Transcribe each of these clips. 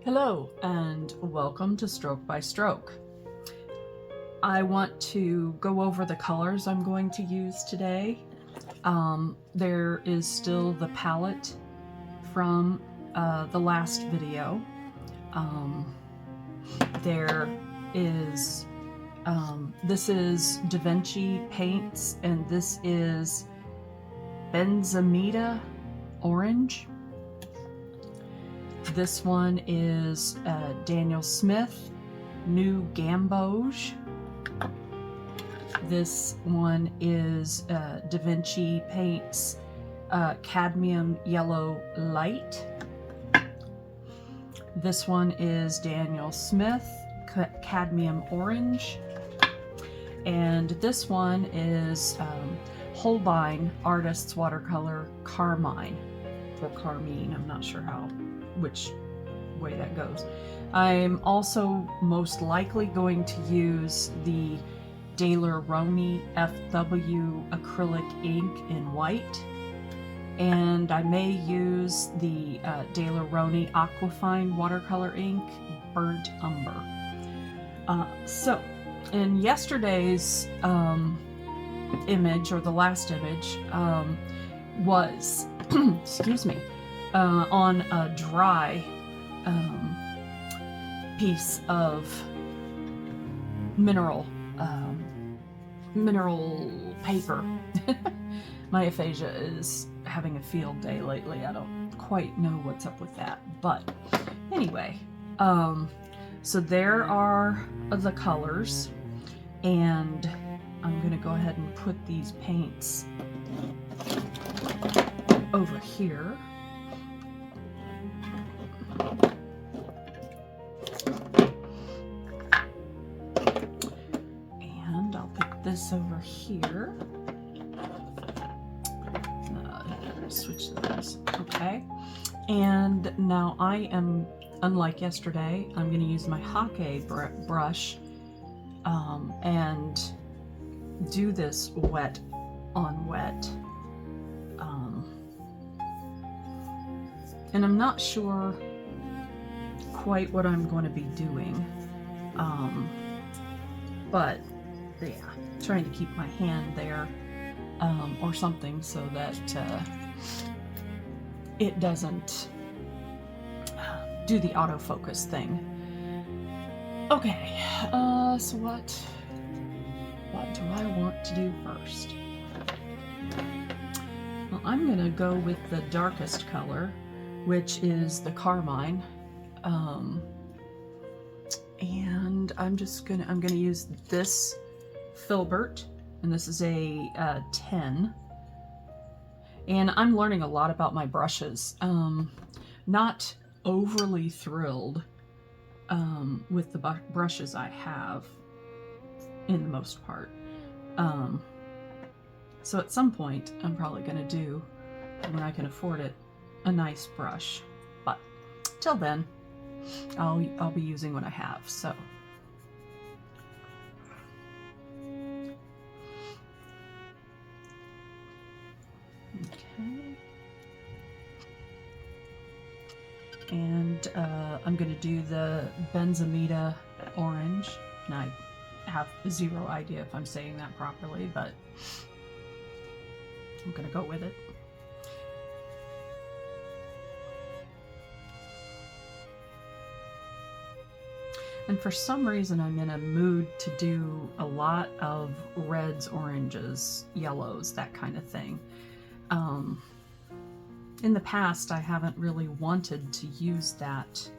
Hello and welcome to Stroke by Stroke. I want to go over the colors I'm going to use today. There is still the palette from the last video. There is, this is Da Vinci paints, and this is Benzimida Orange. This one is Daniel Smith, New Gamboge. This one is Da Vinci Paints Cadmium Yellow Light. This one is Daniel Smith Cadmium Orange. And this one is Holbein Artist's Watercolor Carmine, or Carmine, I'm not sure which way that goes. I'm also most likely going to use the Daler-Rowney FW acrylic ink in white, and I may use the Daler-Rowney Aquafine watercolor ink Burnt Umber. So in yesterday's image, or the last image, was excuse me, on a dry piece of mineral paper. My aphasia is having a field day lately. I don't quite know what's up with that, but anyway, so there are the colors, and I'm gonna go ahead and put these paints over here. And I'll put this over here. Switch those. Okay. And now I am, unlike yesterday, I'm going to use my Hake brush and do this wet on wet. And I'm not sure quite what I'm going to be doing, but yeah, trying to keep my hand there or something so that it doesn't do the autofocus thing. Okay, so what do I want to do first? Well, I'm gonna go with the darkest color, which is the Carmine, and I'm gonna use this filbert, and this is a 10. And I'm learning a lot about my brushes. Not overly thrilled with the brushes I have, in the most part. So at some point, I'm probably gonna do, when I can afford it, a nice brush. But till then, I'll be using what I have. So. Okay. And I'm going to do the Benzimida Orange. And I have zero idea if I'm saying that properly, but I'm going to go with it. And for some reason, I'm in a mood to do a lot of reds, oranges, yellows, that kind of thing. In the past, I haven't really wanted to use that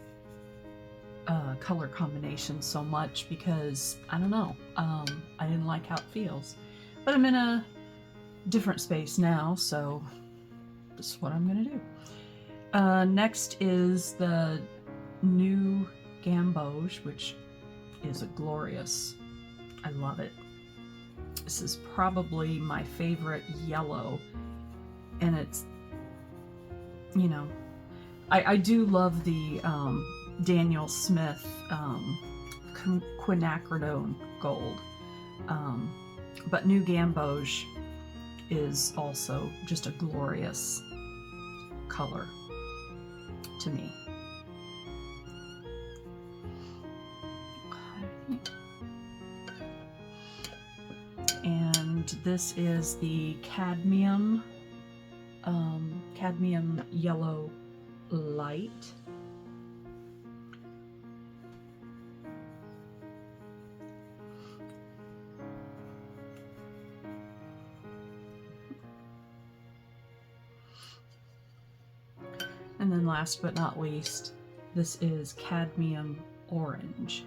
color combination so much because, I don't know, I didn't like how it feels. But I'm in a different space now, so this is what I'm going to do. Next is the New Gamboge, which is a glorious, I love it. This is probably my favorite yellow, and it's, you know, I do love the Daniel Smith quinacridone gold, but New Gamboge is also just a glorious color to me. And this is the cadmium, cadmium yellow light. And then last but not least, this is cadmium orange.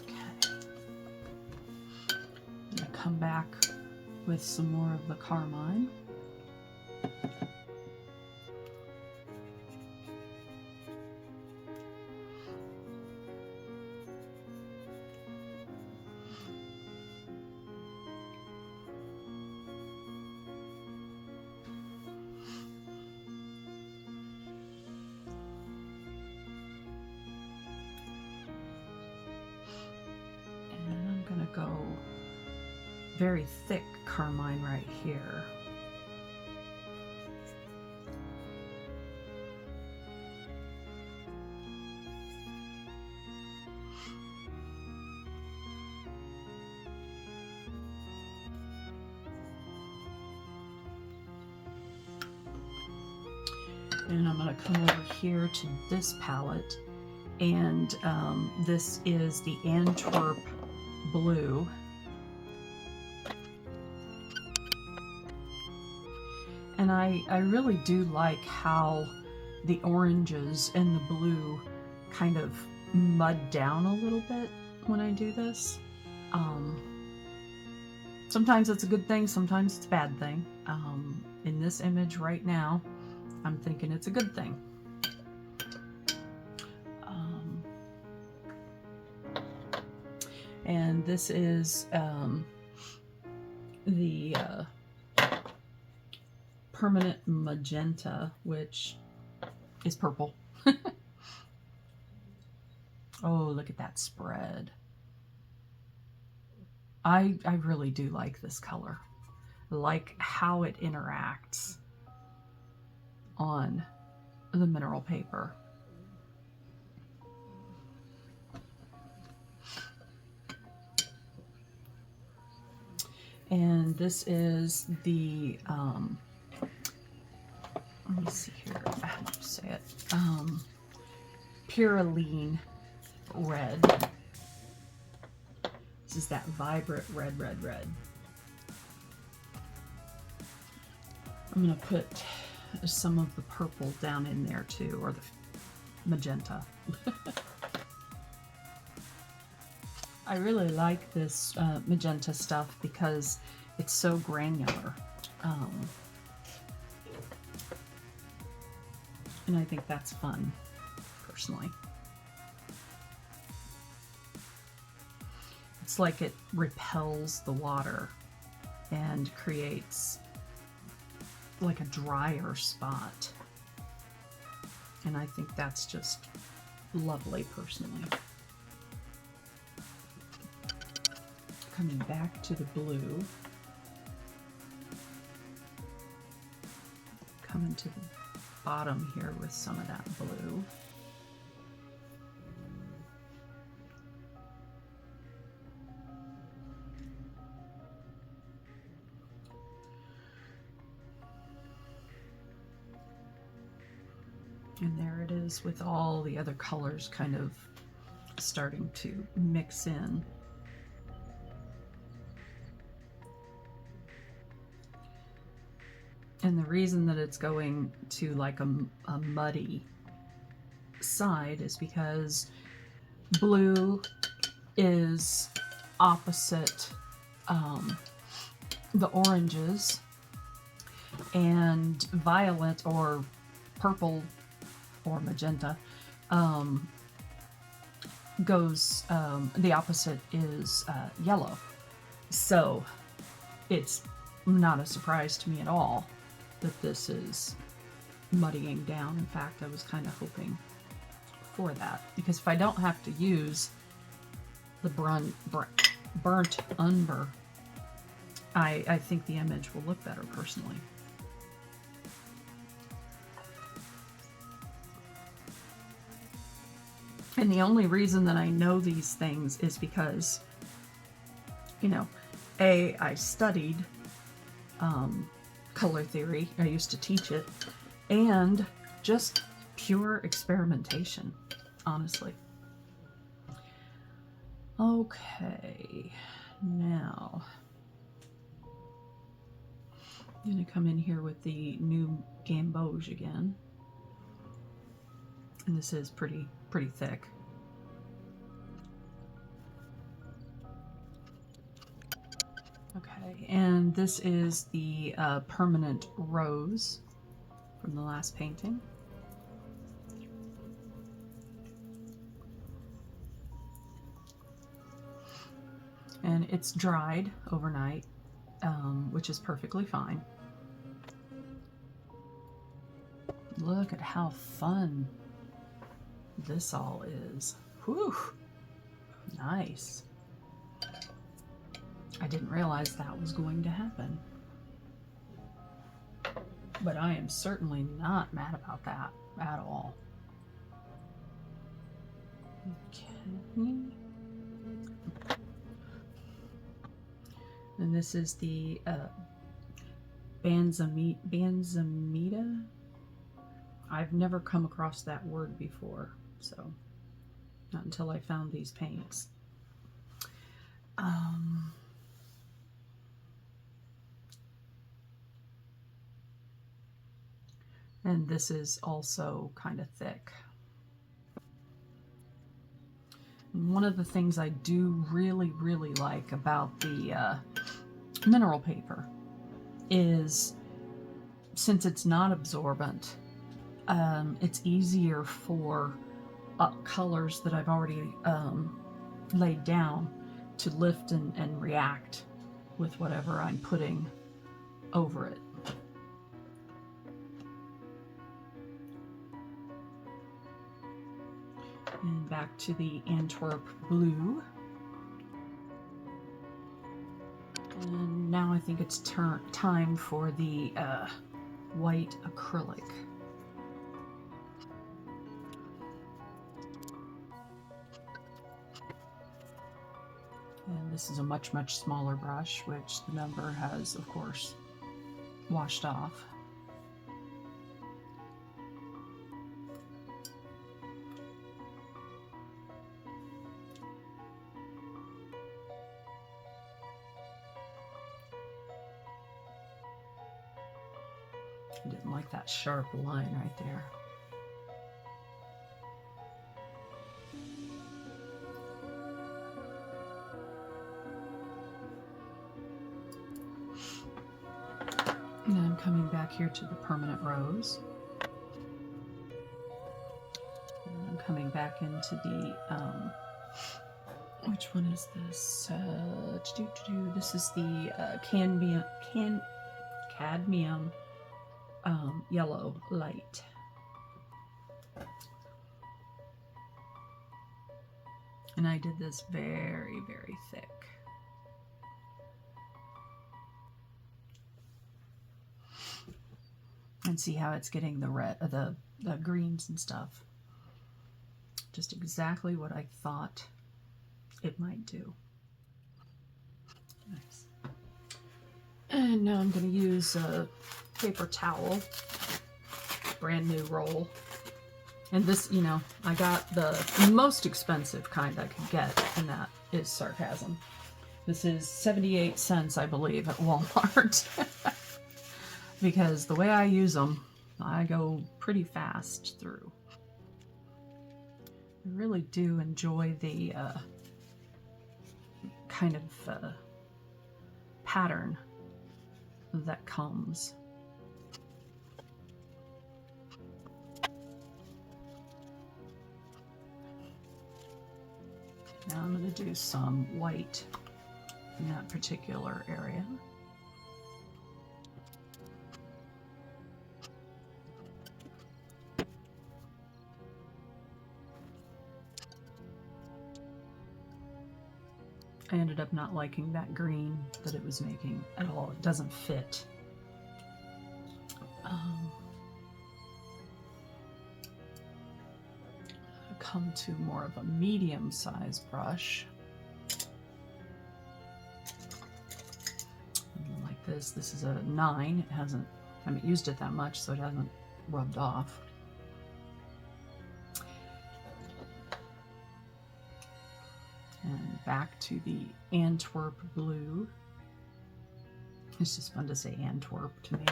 Okay. I'm gonna come back with some more of the carmine. Go very thick carmine right here. And I'm going to come over here to this palette, and this is the Antwerp blue. And I really do like how the oranges and the blue kind of mud down a little bit when I do this. Sometimes it's a good thing, sometimes it's a bad thing. In this image right now, I'm thinking it's a good thing. And this is the permanent magenta, which is purple. Oh, look at that spread. I really do like this color. I like how it interacts on the mineral paper. And this is the, let me see here, how do you say it? Pyroline red. This is that vibrant red, red, red. I'm going to put some of the purple down in there too, or the magenta. I really like this magenta stuff because it's so granular. And I think that's fun, personally. It's like it repels the water and creates like a drier spot. And I think that's just lovely, personally. Coming back to the blue. Coming to the bottom here with some of that blue. And there it is with all the other colors kind of starting to mix in. And the reason that it's going to like a muddy side is because blue is opposite the oranges, and violet or purple or magenta goes, the opposite is yellow. So it's not a surprise to me at all that this is muddying down. In fact, I was kind of hoping for that, because if I don't have to use the burnt umber, I think the image will look better personally. And the only reason that I know these things is because, you know, I studied color theory. I used to teach it. And just pure experimentation, honestly. Okay, now I'm going to come in here with the new gamboge again. And this is pretty thick. Okay, and this is the permanent rose from the last painting. And it's dried overnight, which is perfectly fine. Look at how fun this all is. Whew, nice. I didn't realize that was going to happen. But I am certainly not mad about that at all. Okay. And this is the Banzamita. I've never come across that word before, so not until I found these paints. And this is also kind of thick. And one of the things I do really like about the mineral paper is, since it's not absorbent, it's easier for colors that I've already laid down to lift and react with whatever I'm putting over it. And back to the Antwerp blue. And now I think it's time for the white acrylic. And this is a much smaller brush, which the number has, of course, washed off. I didn't like that sharp line right there. And I'm coming back here to the permanent rose. And I'm coming back into the, which one is this? This is the cadmium yellow light. And I did this very thick. And see how it's getting the red, the greens and stuff. Just exactly what I thought it might do. Nice. And now I'm going to use a paper towel, brand new roll. And this, you know, I got the most expensive kind I could get, and that is sarcasm. This is 78 cents, I believe, at Walmart. Because the way I use them, I go pretty fast through. I really do enjoy the kind of pattern that comes. Now I'm going to do some white in that particular area. I ended up not liking that green that it was making at all. It doesn't fit. Come to more of a medium-sized brush. Like this. This is a 9. It hasn't, I haven't used it that much, so it hasn't rubbed off. And back to the Antwerp blue. It's just fun to say Antwerp to me.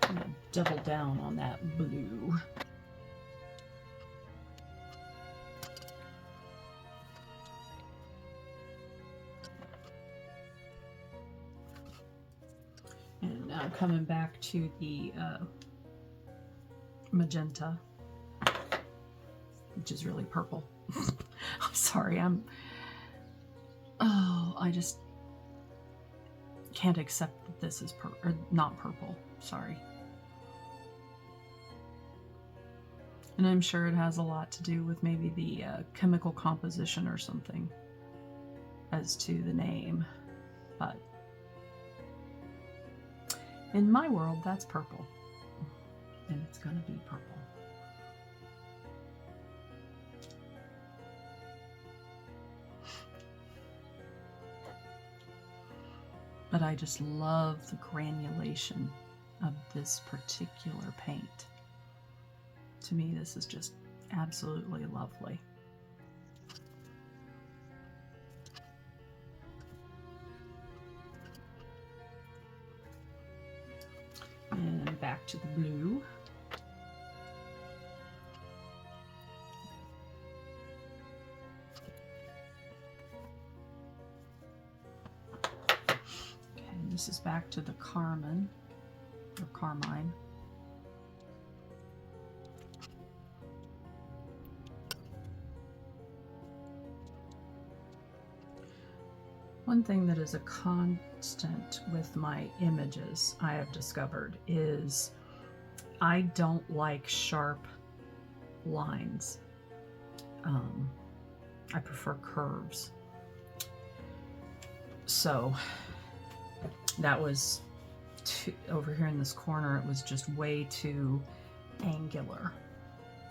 I'm gonna double down on that blue. And now coming back to the magenta, which is really purple. I'm sorry, I just can't accept that this is not purple. Sorry. And I'm sure it has a lot to do with maybe the chemical composition or something as to the name, but in my world, that's purple, and it's gonna be purple. But I just love the granulation of this particular paint. To me, this is just absolutely lovely. And back to the blue. Okay, and this is back to the Carmine, or Carmine. One thing that is a constant with my images, I have discovered, is I don't like sharp lines. I prefer curves. So that was over here in this corner, it was just way too angular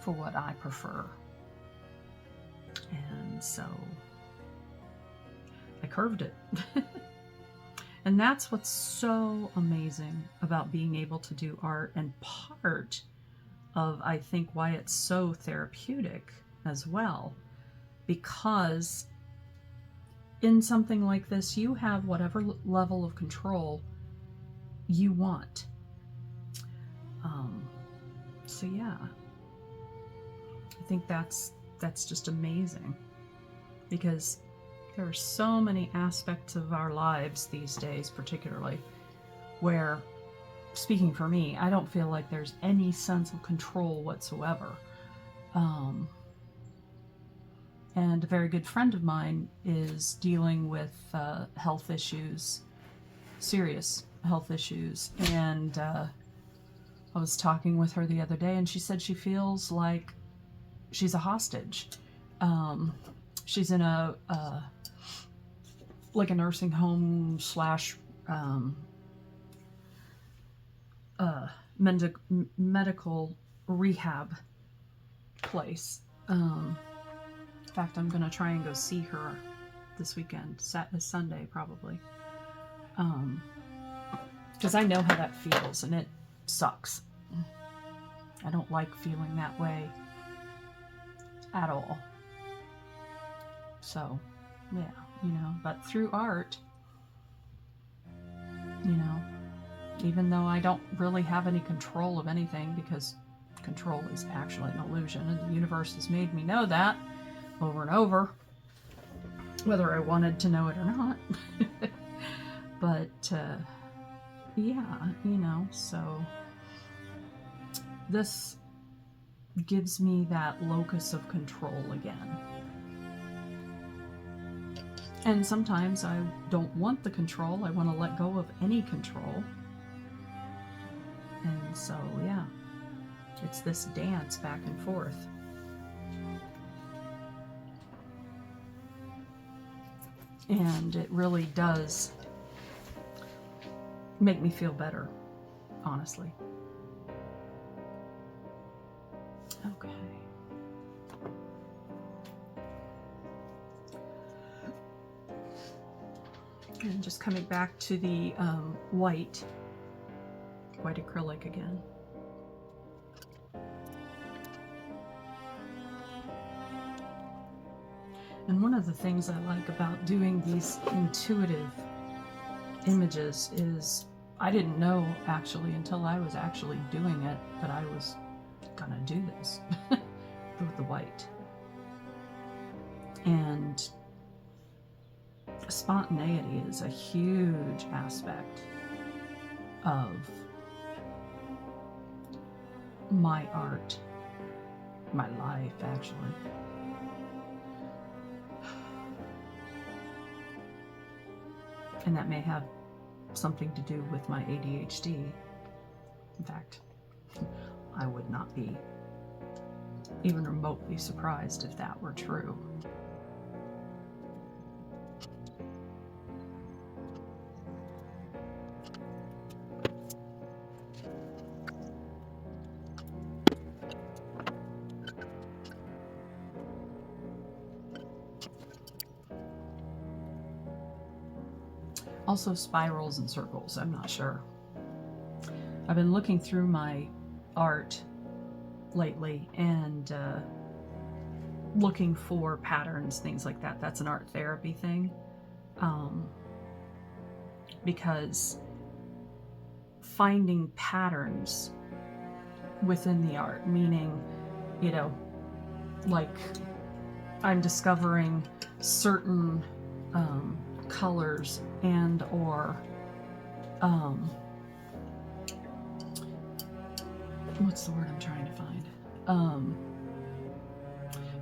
for what I prefer. And so I curved it. And that's what's so amazing about being able to do art, and part of, I think, why it's so therapeutic as well, because in something like this, you have whatever level of control you want. So yeah, I think that's just amazing, because there are so many aspects of our lives these days, particularly, where, speaking for me, I don't feel like there's any sense of control whatsoever. And a very good friend of mine is dealing with health issues, serious health issues, and I was talking with her the other day, and she said she feels like she's a hostage. She's in a like a nursing home slash medical rehab place. In fact, I'm gonna try and go see her this weekend, Sunday probably, because I know how that feels, and it sucks. I don't like feeling that way at all. So yeah, you know, but through art, you know, even though I don't really have any control of anything, because control is actually an illusion, and the universe has made me know that over and over, whether I wanted to know it or not. But yeah, you know, so this gives me that locus of control again. And sometimes I don't want the control. I want to let go of any control. And so, yeah, It's this dance back and forth. And it really does make me feel better, honestly. Okay. And just coming back to the white acrylic again. And one of the things I like about doing these intuitive images is I didn't know actually until I was actually doing it that I was gonna do this with the white. And spontaneity is a huge aspect of my art, my life actually. And that may have something to do with my ADHD. In fact, I would not be even remotely surprised if that were true. Also spirals and circles, I'm not sure. I've been looking through my art lately and looking for patterns, things like that. That's an art therapy thing. Because finding patterns within the art, meaning, you know, like I'm discovering certain colors and or what's the word I'm trying to find?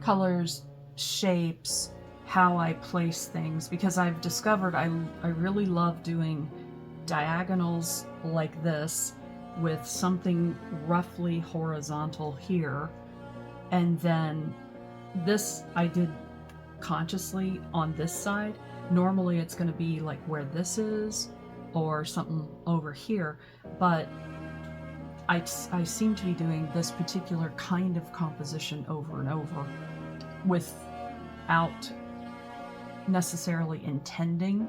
Colors, shapes, how I place things, because I've discovered I really love doing diagonals like this with something roughly horizontal here, and then this I did consciously on this side. Normally it's going to be like where this is or something over here, but I seem to be doing this particular kind of composition over and over without necessarily intending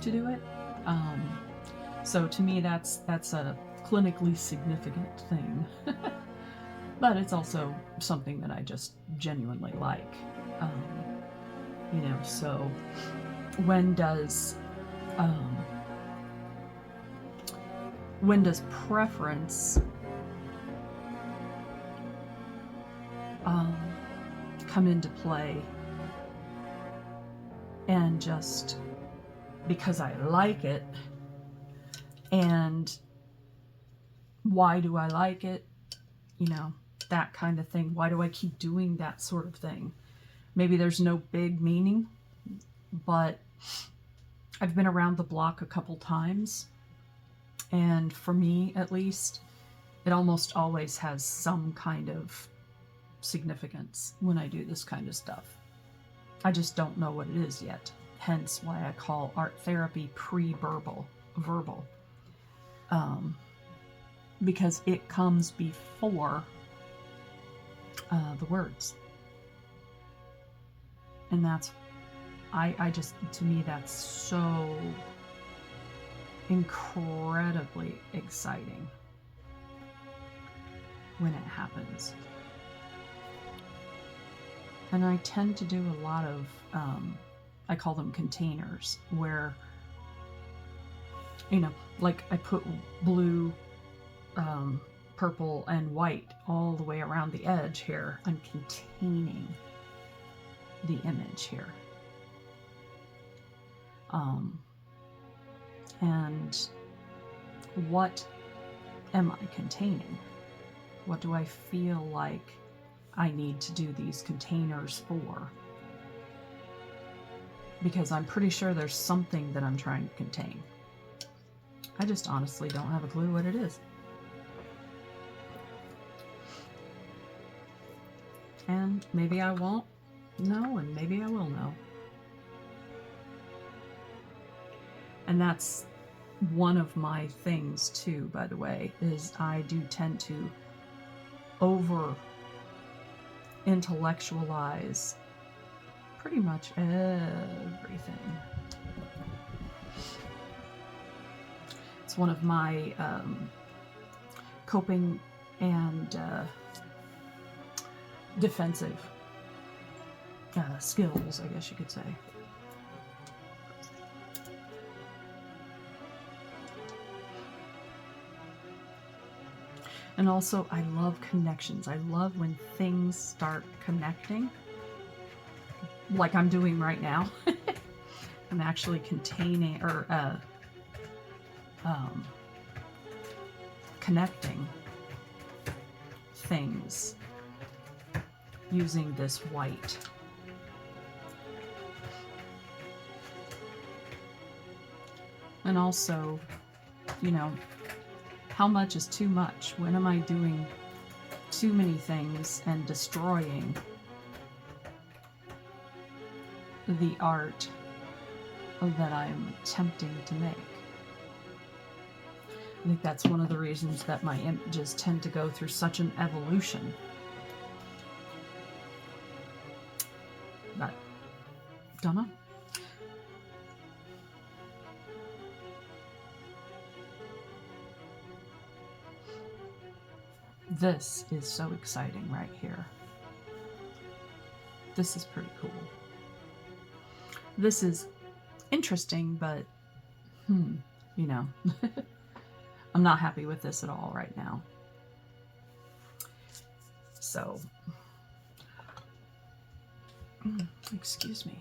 to do it. So to me that's a clinically significant thing. But it's also something that I just genuinely like. You know, so when does preference come into play? And just because I like it, and why do I like it? You know, that kind of thing. Why do I keep doing that sort of thing? Maybe there's no big meaning, but I've been around the block a couple times, and for me at least, it almost always has some kind of significance when I do this kind of stuff. I just don't know what it is yet, hence why I call art therapy pre-verbal, because it comes before the words. And that's, I just, to me, that's so incredibly exciting when it happens. And I tend to do a lot of, I call them containers, where, you know, like I put blue, purple, and white all the way around the edge here. I'm containing the image here. And what am I containing? What do I feel like I need to do these containers for? Because I'm pretty sure there's something that I'm trying to contain. I just honestly don't have a clue what it is. And maybe I won't know, and maybe I will know. And that's one of my things too, by the way, is I do tend to over intellectualize pretty much everything. It's one of my coping and defensive skills, I guess you could say. And also, I love connections. I love when things start connecting, like I'm doing right now. I'm actually containing, or connecting things using this white. And also, you know, how much is too much? When am I doing too many things and destroying the art that I'm attempting to make? I think that's one of the reasons that my images tend to go through such an evolution. But, don't know. This is so exciting right here. This is pretty cool. This is interesting, but, you know, I'm not happy with this at all right now. So, excuse me.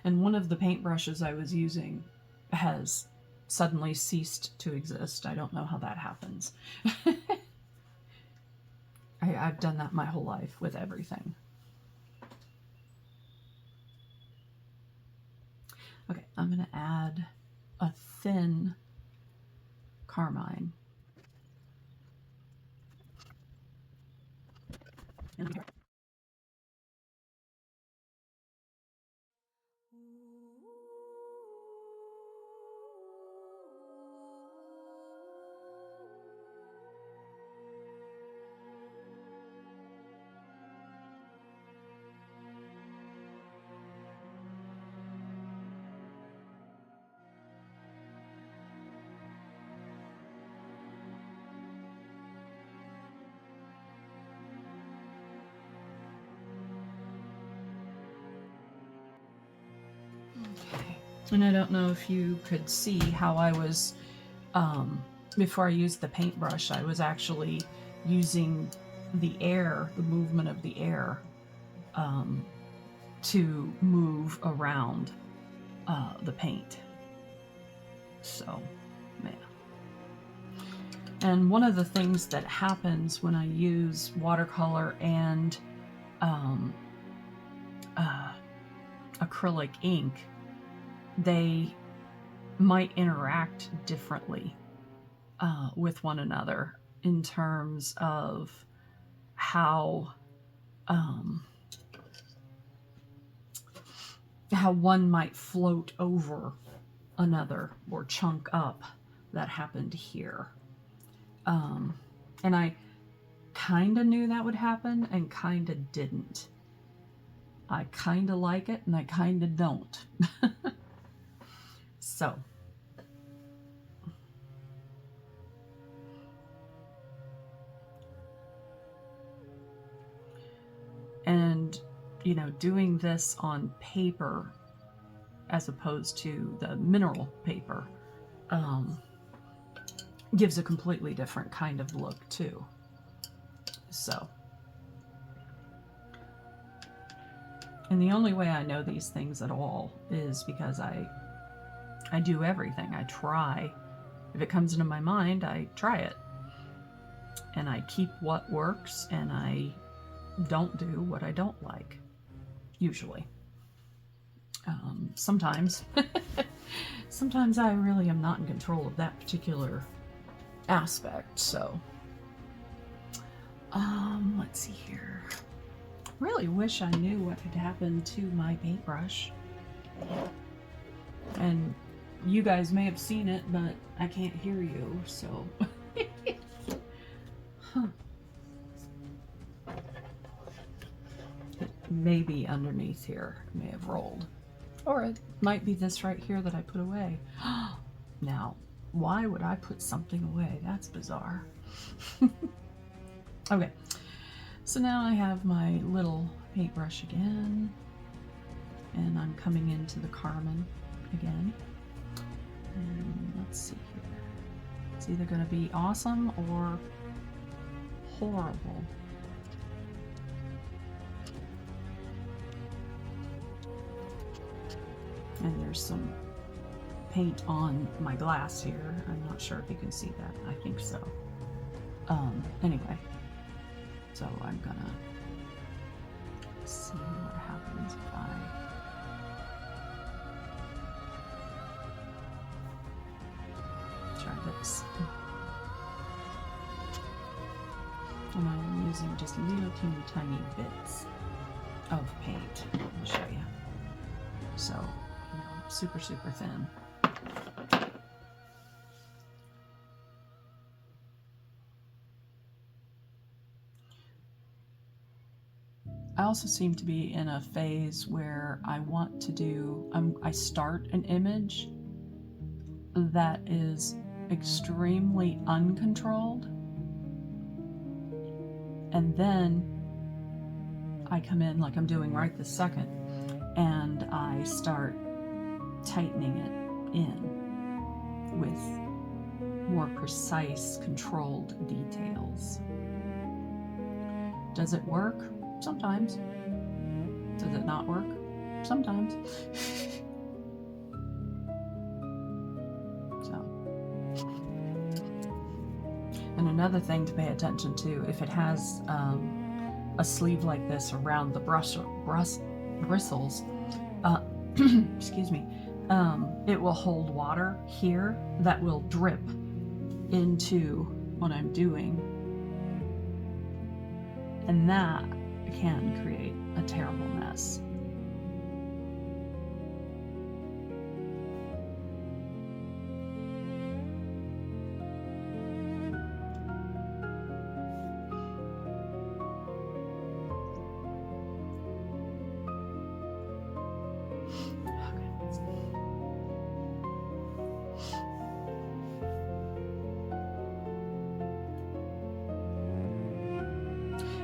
And one of the paintbrushes I was using has suddenly ceased to exist. I don't know how that happens. I've done that my whole life with everything. Okay, I'm going to add a thin carmine. And I don't know if you could see how I was, before I used the paintbrush, I was actually using the air, the movement of the air, to move around the paint. So, yeah. And one of the things that happens when I use watercolor and acrylic ink, they might interact differently with one another in terms of how one might float over another or chunk up. That happened here. And I kind of knew that would happen and kind of didn't. I kind of like it and I kind of don't. So, and, you know, doing this on paper as opposed to the mineral paper gives a completely different kind of look too. So, and the only way I know these things at all is because I do everything. I try. If it comes into my mind, I try it. And I keep what works, and I don't do what I don't like, usually. Sometimes I really am not in control of that particular aspect. So, let's see here. Really wish I knew what had happened to my paintbrush. And you guys may have seen it, but I can't hear you, so. Huh. It may be underneath here. It may have rolled. Or it might be this right here that I put away. Now, why would I put something away? That's bizarre. Okay, so now I have my little paintbrush again, and I'm coming into the Carmine again. And let's see here. It's either going to be awesome or horrible. And there's some paint on my glass here. I'm not sure if you can see that. I think so. Anyway, so I'm gonna see what happens if I try this. And I'm using just little teeny tiny bits of paint. I'll show you. So, you know, super, super thin. I also seem to be in a phase where I want to do, I start an image that is extremely uncontrolled, and then I come in like I'm doing right this second, and I start tightening it in with more precise, controlled details. Does it work? Sometimes. Does it not work? Sometimes. So. And another thing to pay attention to, if it has a sleeve like this around the bristles, excuse me, it will hold water here that will drip into what I'm doing. And that can create a terrible mess.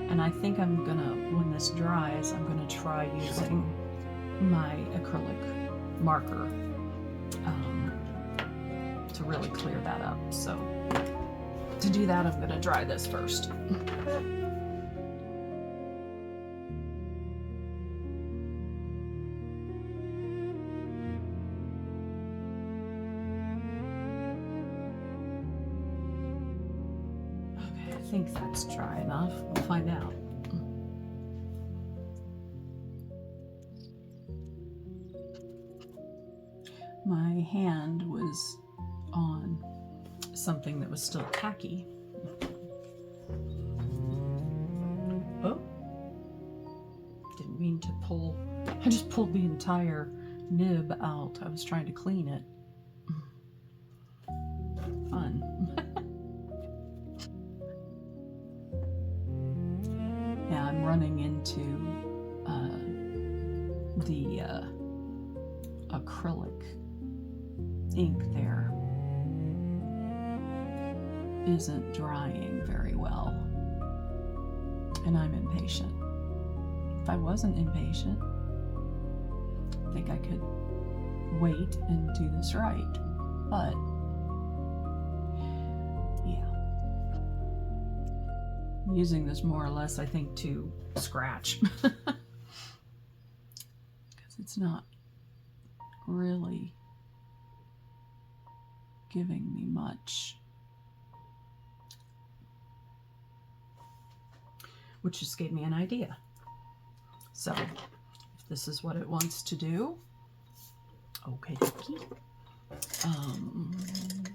And I think I'm gonna, when this dries, I'm gonna try using my acrylic marker to really clear that up. So to do that, I'm gonna dry this first. Okay, I think that's dry enough. We'll find out. My hand was on something that was still tacky. Oh, didn't mean to pull. I just pulled the entire nib out. I was trying to clean it. Fun. Yeah, I'm running into the acrylic ink there isn't drying very well, and I'm impatient. If I wasn't impatient, I think I could wait and do this right, but yeah, I'm using this more or less, I think, to scratch because it's not really giving me much, which just gave me an idea. So if this is what it wants to do, okay dokie.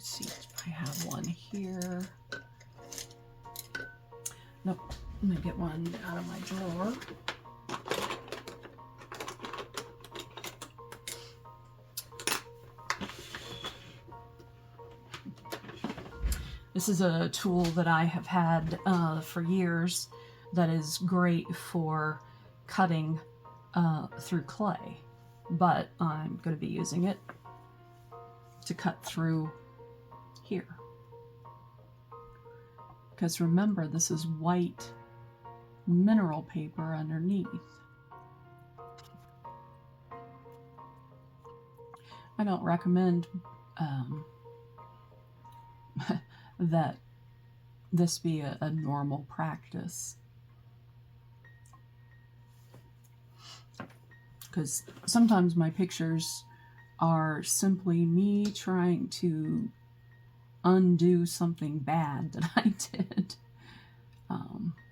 Let's see if I have one here. Nope. I'm gonna get one out of my drawer. This is a tool that I have had for years that is great for cutting through clay, but I'm going to be using it to cut through here. Because remember, this is white mineral paper underneath. I don't recommend that this be a normal practice, because sometimes my pictures are simply me trying to undo something bad that I did.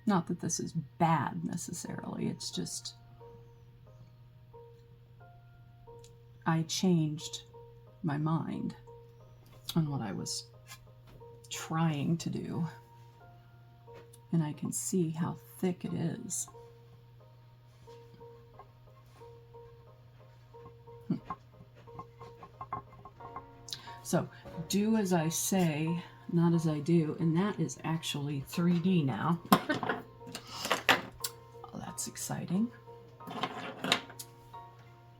Not that this is bad necessarily, it's just I changed my mind on what I was trying to do, and I can see how thick it is. So do as I say, not as I do, and that is actually 3D now. Oh, that's exciting.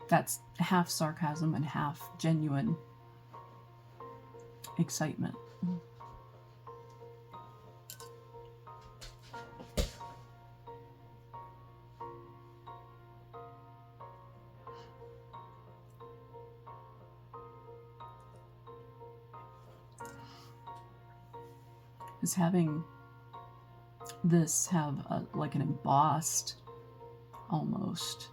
That's half sarcasm and half genuine excitement. Is having this have like an embossed almost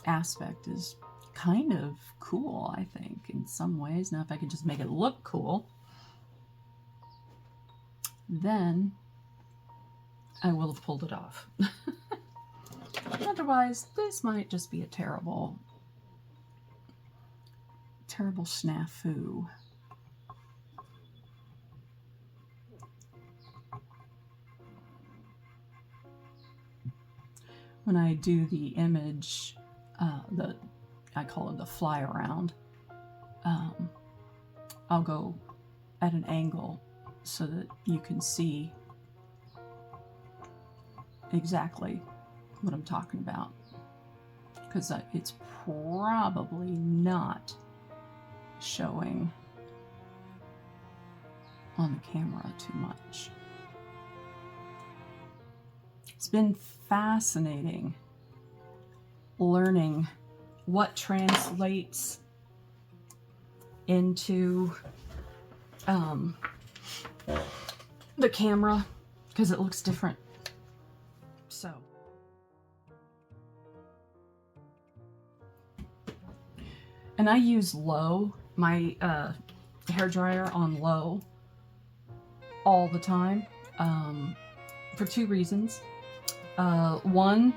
aspect is kind of cool, I think, in some ways. Now if I could just make it look cool, then I will have pulled it off. Otherwise, this might just be a terrible snafu. When I do the image, I call it the fly around, I'll go at an angle so that you can see exactly what I'm talking about, because it's probably not showing on the camera too much. It's been fascinating learning what translates into the camera, because it looks different. So and I use low, my hair dryer on low all the time, for two reasons. One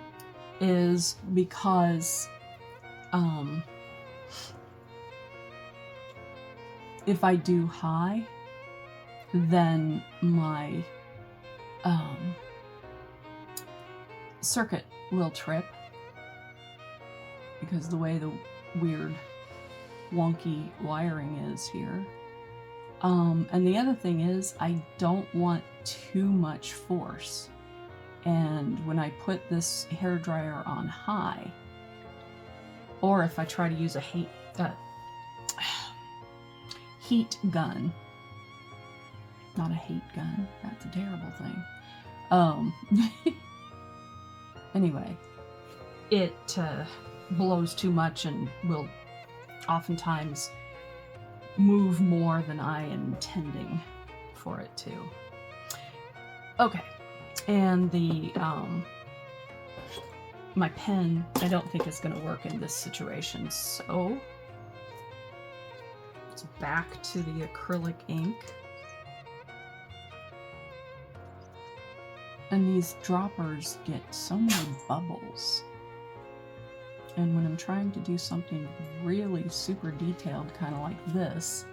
is because if I do high, then my circuit will trip, because the way the weird wonky wiring is here. And the other thing is, I don't want too much force. And when I put this hairdryer on high, or if I try to use a heat gun, not a hate gun, that's a terrible thing. Anyway, it blows too much and will oftentimes move more than I am intending for it to. Okay. And the my pen, I don't think is going to work in this situation, so it's back to the acrylic ink. And these droppers get so many bubbles. And when I'm trying to do something really super detailed, kind of like this,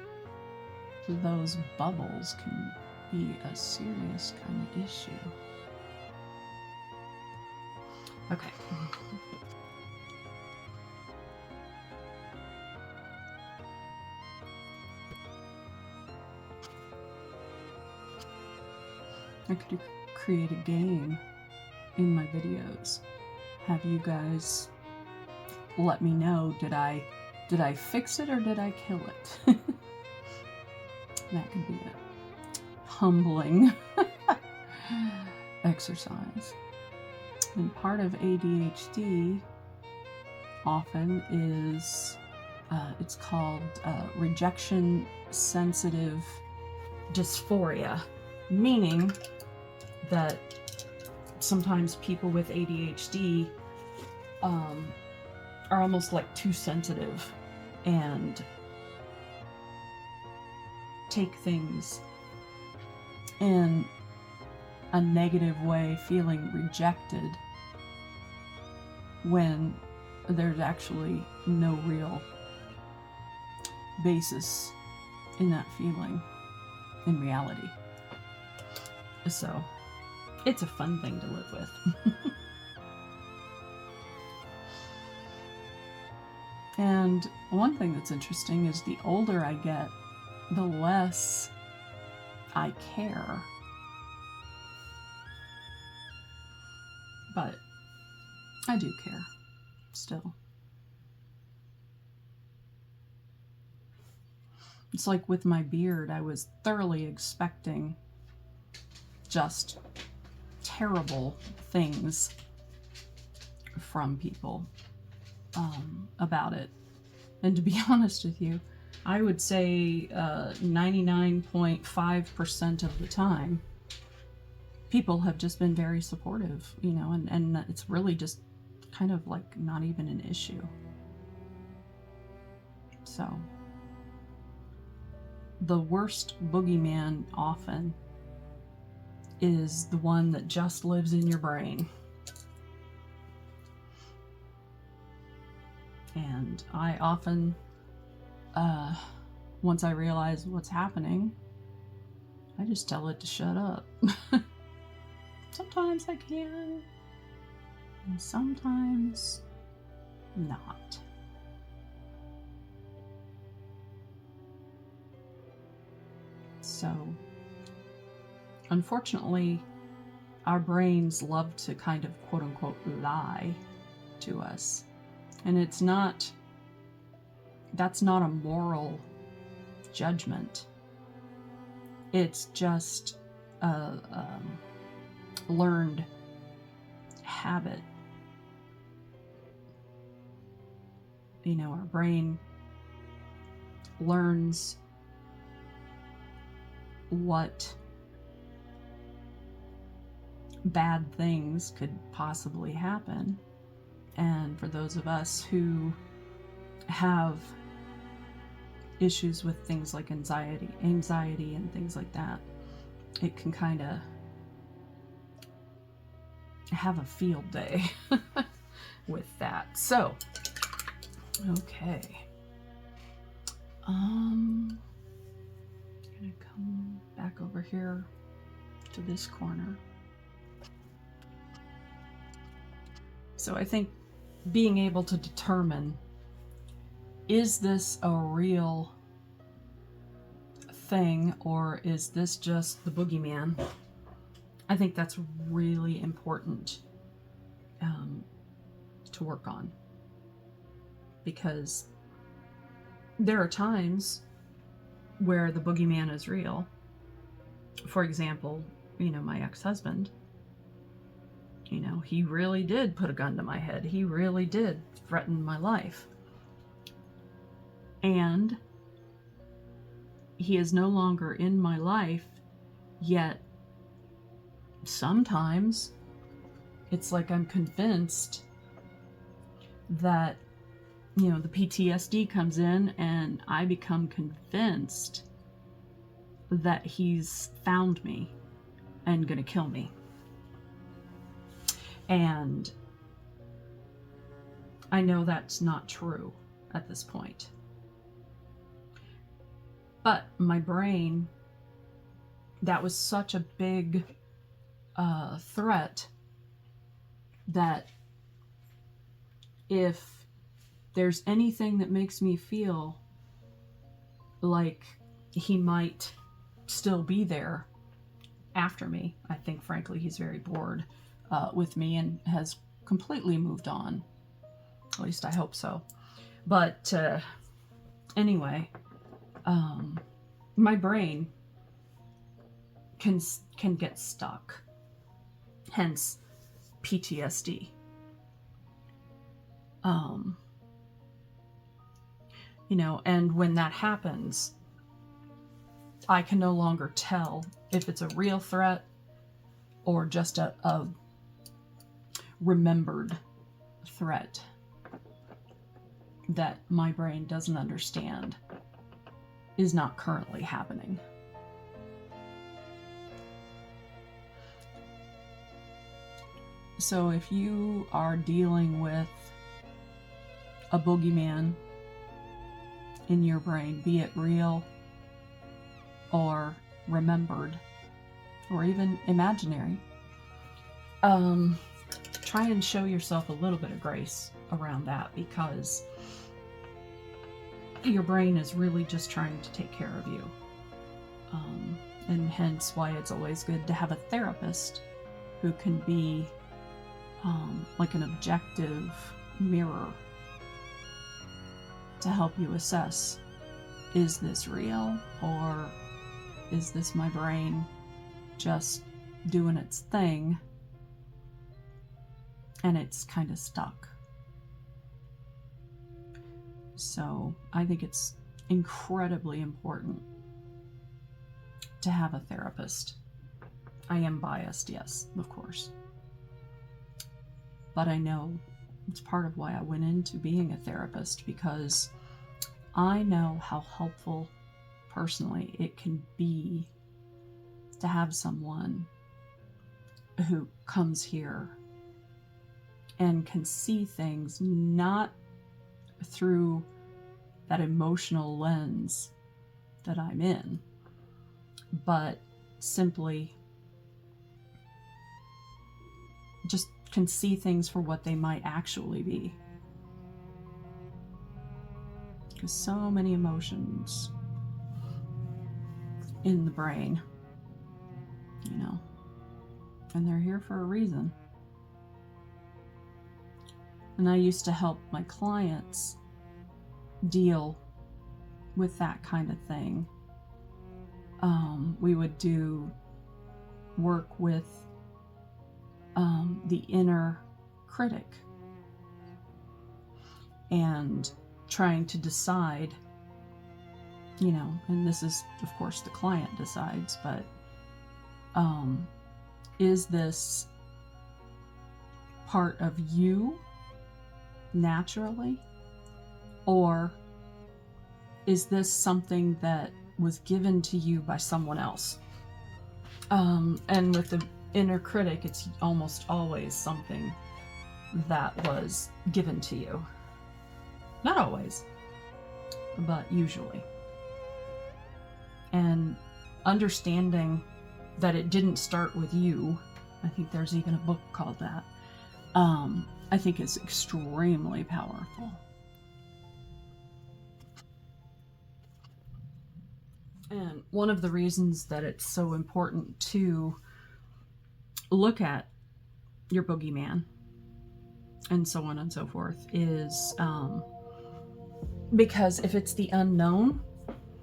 those bubbles can be a serious kind of issue. Okay. I could create a game in my videos. Have you guys let me know, did I fix it or did I kill it? That could be a humbling exercise. And part of ADHD often is, it's called rejection sensitive dysphoria, meaning that sometimes people with ADHD are almost like too sensitive and take things in a negative way, feeling rejected when there's actually no real basis in that feeling in reality. So it's a fun thing to live with. And one thing that's interesting is the older I get, the less I care. But I do care still. It's like with my beard, I was thoroughly expecting just terrible things from people about it. And to be honest with you, I would say 99.5% of the time, people have just been very supportive, you know, and it's really just kind of like not even an issue. So, the worst boogeyman often is the one that just lives in your brain. And I often, once I realize what's happening, I just tell it to shut up. Sometimes I can, and sometimes not. So, unfortunately, our brains love to kind of quote-unquote lie to us. And that's not a moral judgment. It's just a learned habit. You know, our brain learns what bad things could possibly happen. And for those of us who have issues with things like anxiety and things like that, it can kind of have a field day with that. So, okay. I'm gonna come back over here to this corner. So I think being able to determine, is this a real thing or is this just the boogeyman? I think that's really important to work on, because there are times where the boogeyman is real. For example, you know, my ex-husband, you know, he really did put a gun to my head. He really did threaten my life. And he is no longer in my life, yet sometimes it's like I'm convinced that, you know, the PTSD comes in and I become convinced that he's found me and gonna kill me. And I know that's not true at this point. But my brain, that was such a big threat that if there's anything that makes me feel like he might still be there after me, I think frankly he's very bored with me and has completely moved on. At least I hope so. But anyway, my brain can get stuck, hence PTSD. You know, and when that happens, I can no longer tell if it's a real threat or just a remembered threat that my brain doesn't understand is not currently happening. So if you are dealing with a boogeyman in your brain, be it real or remembered or even imaginary, try and show yourself a little bit of grace around that, because your brain is really just trying to take care of you. And hence why it's always good to have a therapist who can be like an objective mirror to help you assess, is this real, or is this my brain just doing its thing and it's kind of stuck? So I think it's incredibly important to have a therapist. I am biased, yes, of course. But I know it's part of why I went into being a therapist, because I know how helpful personally it can be to have someone who comes here and can see things not through that emotional lens that I'm in, but simply just can see things for what they might actually be. Because so many emotions in the brain, you know, and they're here for a reason. And I used to help my clients deal with that kind of thing. We would do work with the inner critic and trying to decide, you know, and this is, of course, the client decides, but is this part of you naturally, or is this something that was given to you by someone else? And with the inner critic, it's almost always something that was given to you. Not always, but usually. And understanding that it didn't start with you, I think there's even a book called that, I think is extremely powerful. And one of the reasons that it's so important to look at your boogeyman and so on and so forth is because if it's the unknown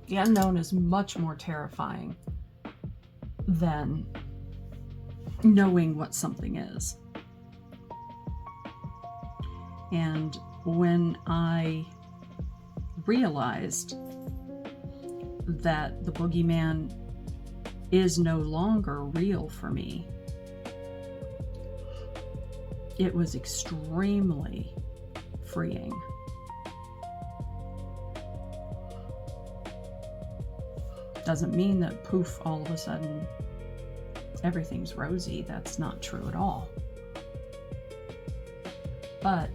is much more terrifying than knowing what something is. And when I realized that the boogeyman is no longer real for me, it was extremely freeing. Doesn't mean that poof, all of a sudden everything's rosy. That's not true at all. But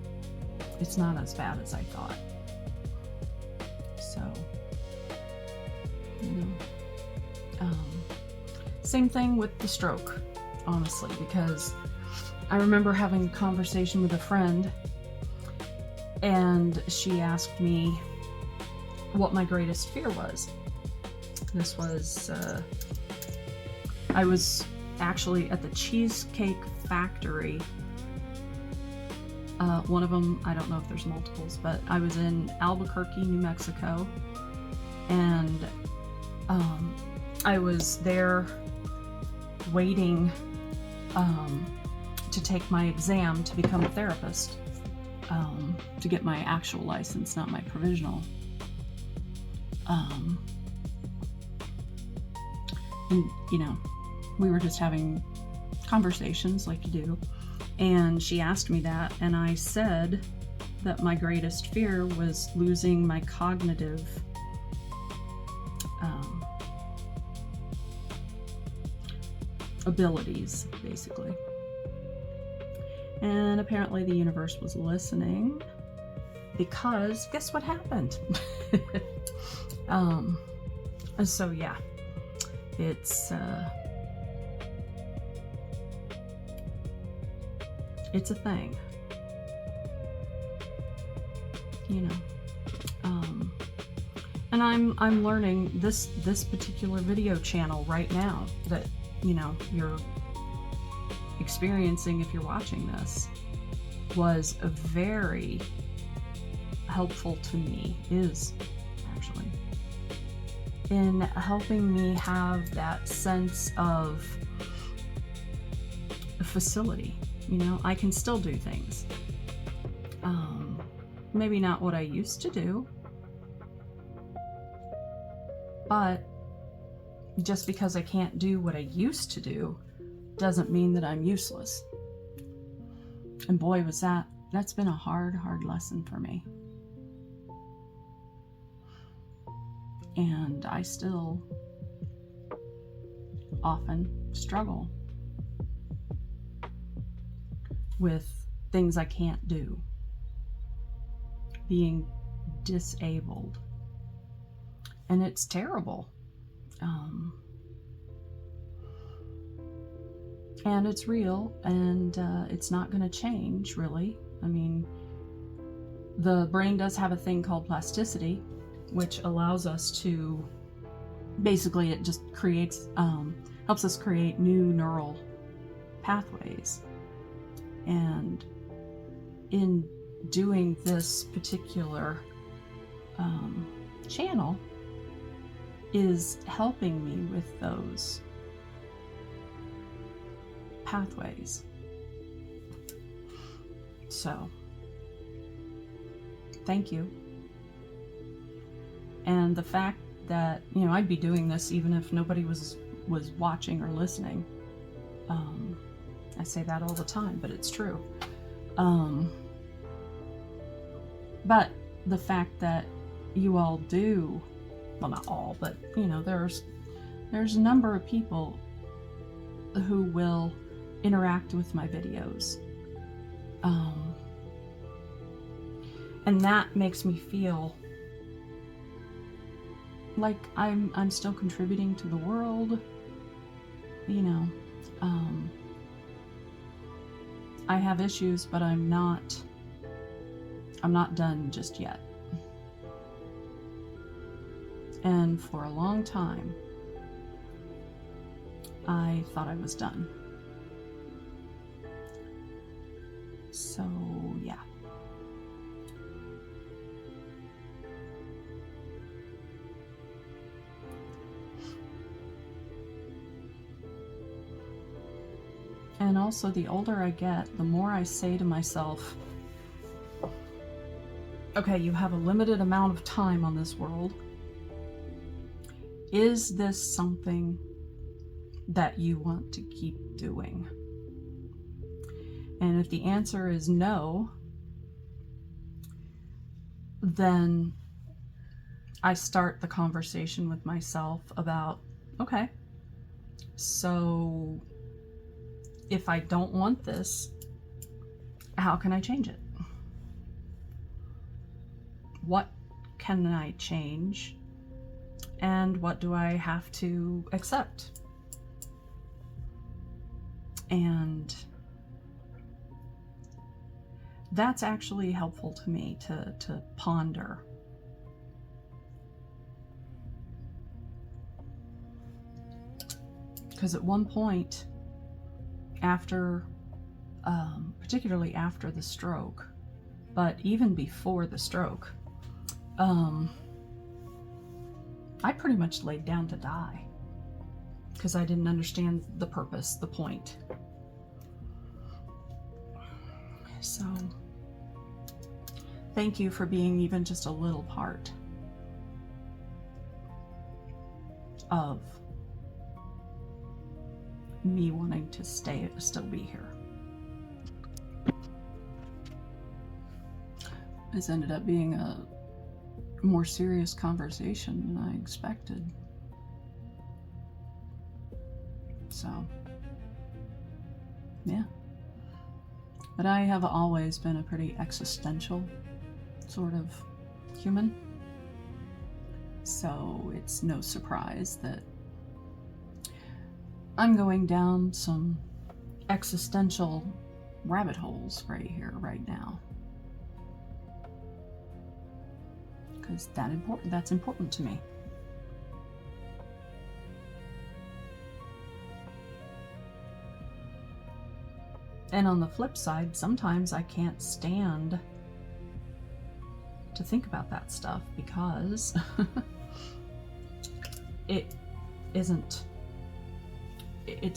it's not as bad as I thought. So same thing with the stroke, honestly, because I remember having a conversation with a friend, and she asked me what my greatest fear was. This was, I was actually at the Cheesecake Factory. One of them, I don't know if there's multiples, but I was in Albuquerque, New Mexico, and I was there waiting to take my exam to become a therapist, to get my actual license, not my provisional. And, you know, we were just having conversations like you do, and she asked me that, and I said that my greatest fear was losing my cognitive abilities, basically. And apparently the universe was listening, because guess what happened? So yeah, it's a thing, you know. And I'm learning this particular video channel right now that, you know, you're experiencing if you're watching this, was very helpful to me, is actually, in helping me have that sense of facility. You know, I can still do things. Maybe not what I used to do, but just because I can't do what I used to do doesn't mean that I'm useless. And boy, that's been a hard lesson for me. And I still often struggle with things I can't do, being disabled, and it's terrible. And it's real, and it's not going to change, really. I mean, the brain does have a thing called plasticity, which allows us to, basically, it just creates, helps us create new neural pathways. And in doing this particular channel is helping me with those pathways. So, thank you. And the fact that, you know, I'd be doing this even if nobody was watching or listening. I say that all the time, but it's true. But the fact that you all do, well, not all, but, you know, there's a number of people who will interact with my videos. And that makes me feel like I'm still contributing to the world, you know. I have issues, but I'm not done just yet. And for a long time, I thought I was done. So, yeah. And also, the older I get, the more I say to myself, okay, you have a limited amount of time on this world. Is this something that you want to keep doing? And if the answer is no, then I start the conversation with myself about, okay, so if I don't want this, how can I change it? What can I change? And what do I have to accept? And that's actually helpful to me to ponder. Because at one point, after, particularly after the stroke, but even before the stroke, I pretty much laid down to die because I didn't understand the purpose, the point. So, thank you for being even just a little part of me wanting to still be here. This ended up being a more serious conversation than I expected. So, yeah. But I have always been a pretty existential sort of human. So it's no surprise that I'm going down some existential rabbit holes right here, right now. Because that's important to me. And on the flip side, sometimes I can't stand to think about that stuff because it's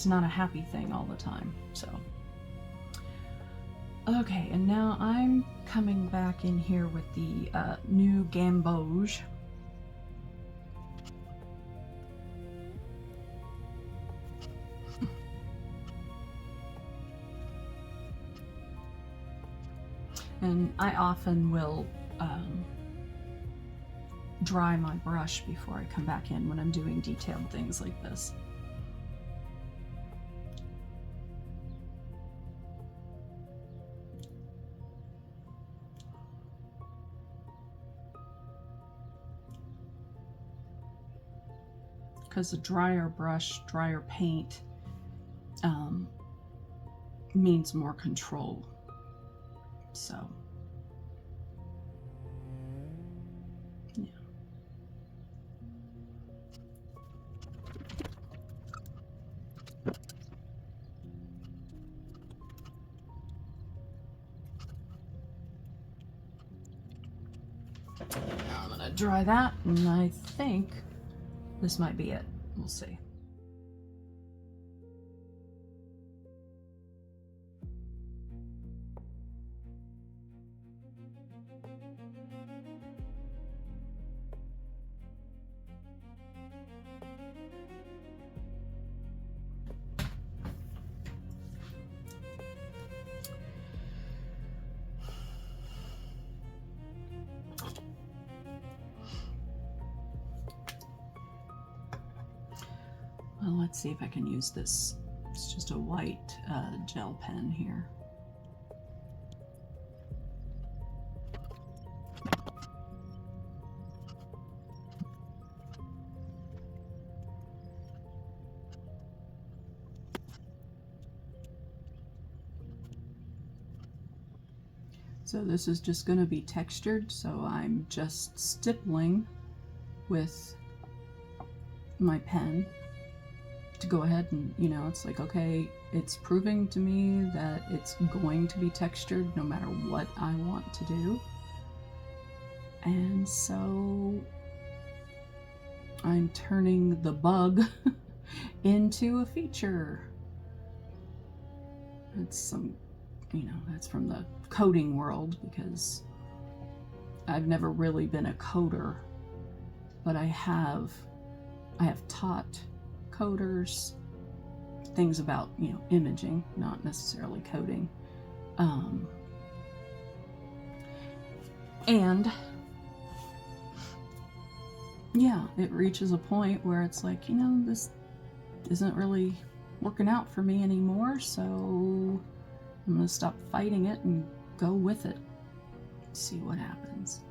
not a happy thing all the time. So, okay, and now I'm coming back in here with the new gamboge. And I often will dry my brush before I come back in when I'm doing detailed things like this. Because a drier brush, drier paint means more control. So, yeah. I'm gonna dry that, and I think this might be it. We'll see. Well, let's see if I can use this. It's just a white gel pen here. So this is just going to be textured, so I'm just stippling with my pen to go ahead and, you know, it's like, okay, it's proving to me that it's going to be textured no matter what I want to do. And so I'm turning the bug into a feature. It's some, you know, that's from the coding world because I've never really been a coder, but I have taught coders things about, you know, imaging, not necessarily coding. And yeah, it reaches a point where it's like, you know, this isn't really working out for me anymore, so I'm gonna stop fighting it and go with it. See what happens.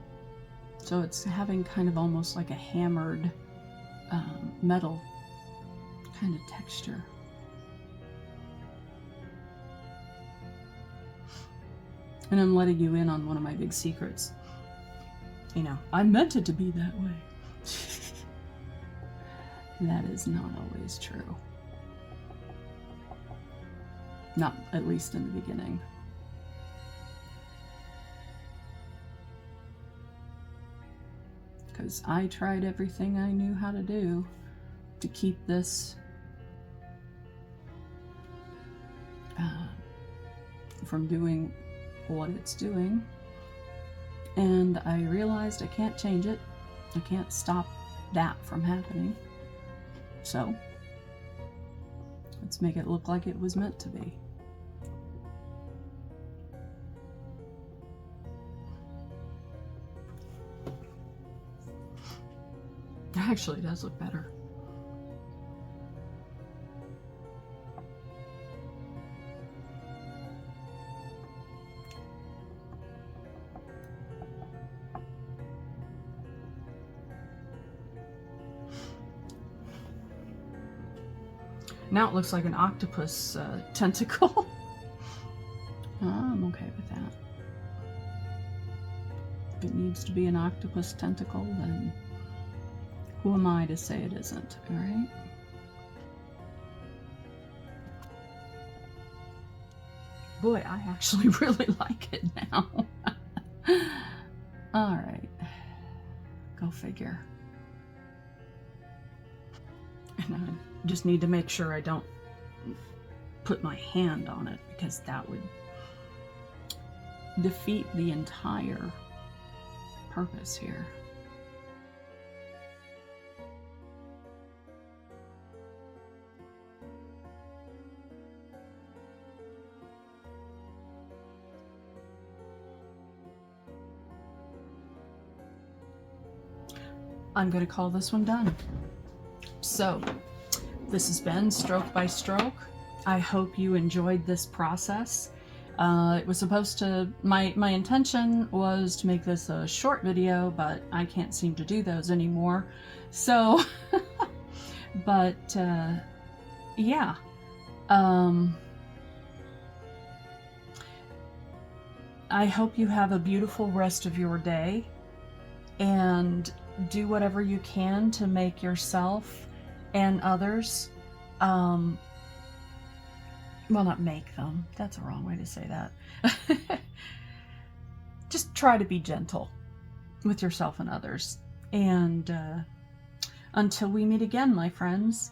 So it's having kind of almost like a hammered metal kind of texture. And I'm letting you in on one of my big secrets. You know, I meant it to be that way. That is not always true. Not at least in the beginning. Because I tried everything I knew how to do to keep this from doing what it's doing. And I realized I can't change it. I can't stop that from happening. So, let's make it look like it was meant to be. It actually does look better. Now it looks like an octopus tentacle. I'm okay with that. If it needs to be an octopus tentacle, then who am I to say it isn't, all right? Boy, I actually really like it now. All right, go figure. And I just need to make sure I don't put my hand on it, because that would defeat the entire purpose here. I'm going to call this one done. So, this has been Stroke by Stroke. I hope you enjoyed this process. It was supposed to, my intention was to make this a short video, but I can't seem to do those anymore. So, but yeah. I hope you have a beautiful rest of your day, and do whatever you can to make yourself and others, well, not make them, that's a wrong way to say that. Just try to be gentle with yourself and others. And until we meet again, my friends,